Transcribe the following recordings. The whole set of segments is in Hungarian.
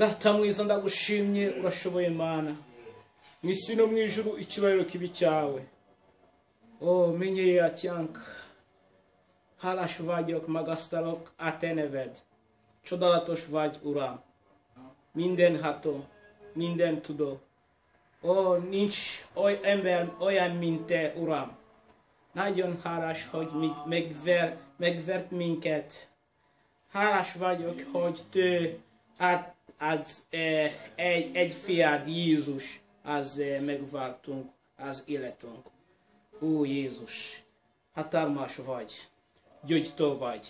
Data mwiza ndagushimye urashoboye Mana mwisi no mwijuru ikibariro kibi cyawe menye yatyanka halash vagyok magasztalok a te neved csodálatos vagy Uram mindenható minden tudó nincs ember olyan mint te Uram nagyon hálás hogy megvert minket hálás vagyok hogy te egy fiad Jézus az megváltunk az életünk. Ó Jézus, hatalmas vagy, gyógyító vagy.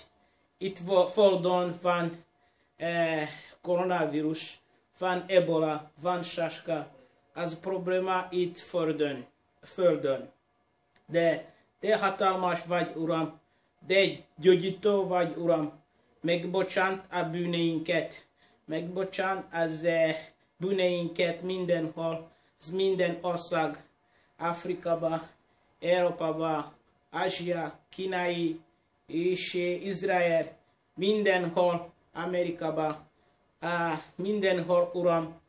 Itt Földön van koronavírus, van ebola, van sáska, az probléma itt Földön. De te hatalmas vagy Uram, de gyógyító vagy Uram, megbocsát a bűneinket. Megbocsán az bűneinket mindenhol, az minden ország, Afrikában, Európában, Ázsia, Kínai, és Izrael, mindenhol, Amerikában, mindenhol, Uram,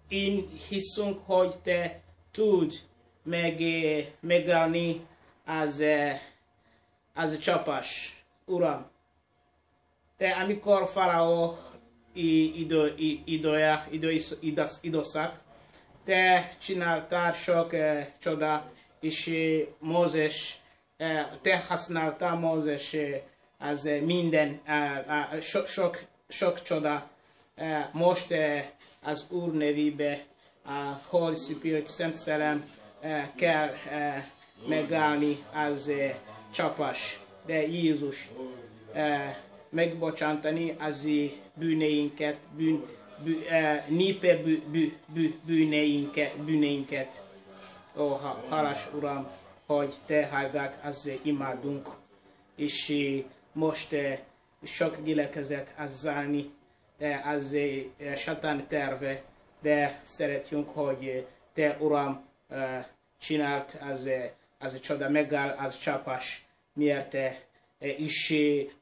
én hiszünk, hogy te tudsz megállni az csapás, Uram. Te amikor Faraó időszak, te csináltál sok csoda, és Mózes, te használtál Mózes az minden, sok csoda. Most az Úr nevébe, a Holy Spirit, Szent Szellem kell megállni az csapás, de Jézus megbocsátani az bűneinket, népe bűneinket. Ó, hálás Uram, hogy Te hallgat, az imádunk, és most sok gyülekezet az zárni, az satán terve, de szeretjünk, hogy Te, Uram, csinált az csoda, megáll az csapás, miért és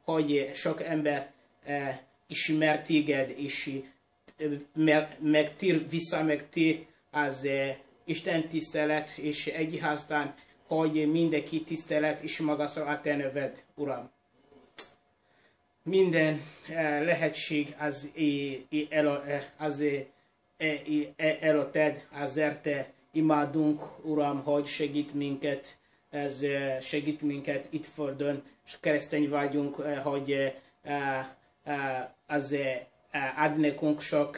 hogy sok ember ismer téged, és visszamegtér az Isten tisztelet, és egyházban, hogy mindenki tisztelet és magasztal a Te neved, Uram. Minden lehetség az előtted, azért imádunk, Uram, hogy segít minket itt földön, és keresztény vagyunk, hogy az ad nekünk sok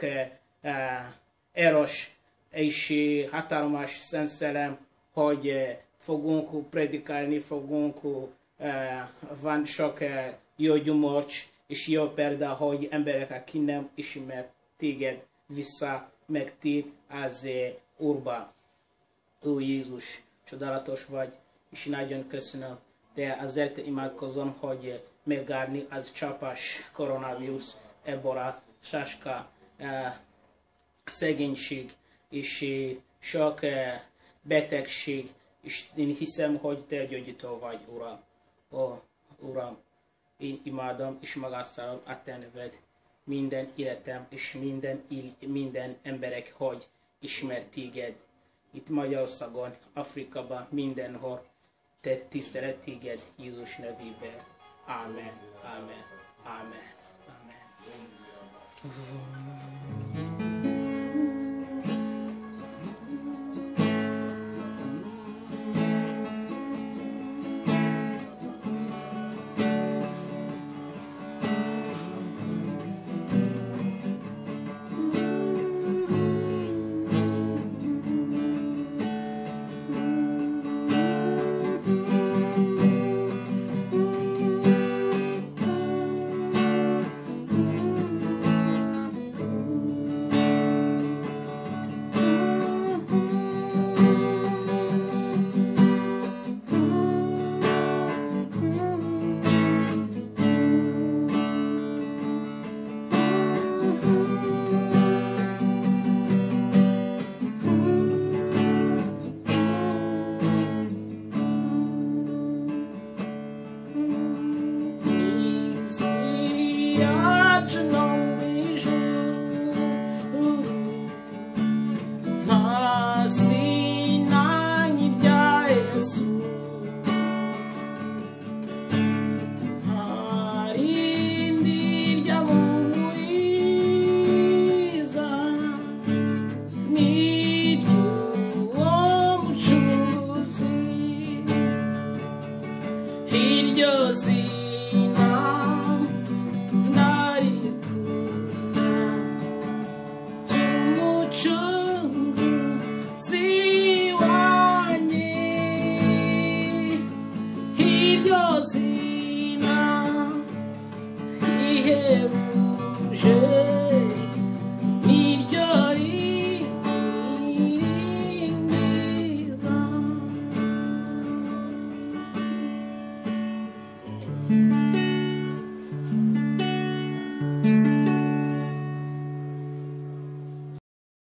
erős és hatalmas Szent Szellem, hogy fogunk predikálni, van sok jó gyümölcs és jó példa, hogy emberek, akik nem ismer téged, vissza megtér az Úrba. Ó Jézus, csodálatos vagy, és nagyon köszönöm, de azért imádkozom, hogy megállni az csapás koronavírus, ebola, sáska, szegénység, és sok betegség, és én hiszem, hogy Te gyógyító vagy, Uram. Ó, Uram, én imádom és magasztalom a Te neved, minden életem és minden emberek, hogy ismer téged. Itt Magyarországon, Afrikában, mindenhol Te tisztelet téged Jézus nevében. Amen, amen, amen, amen.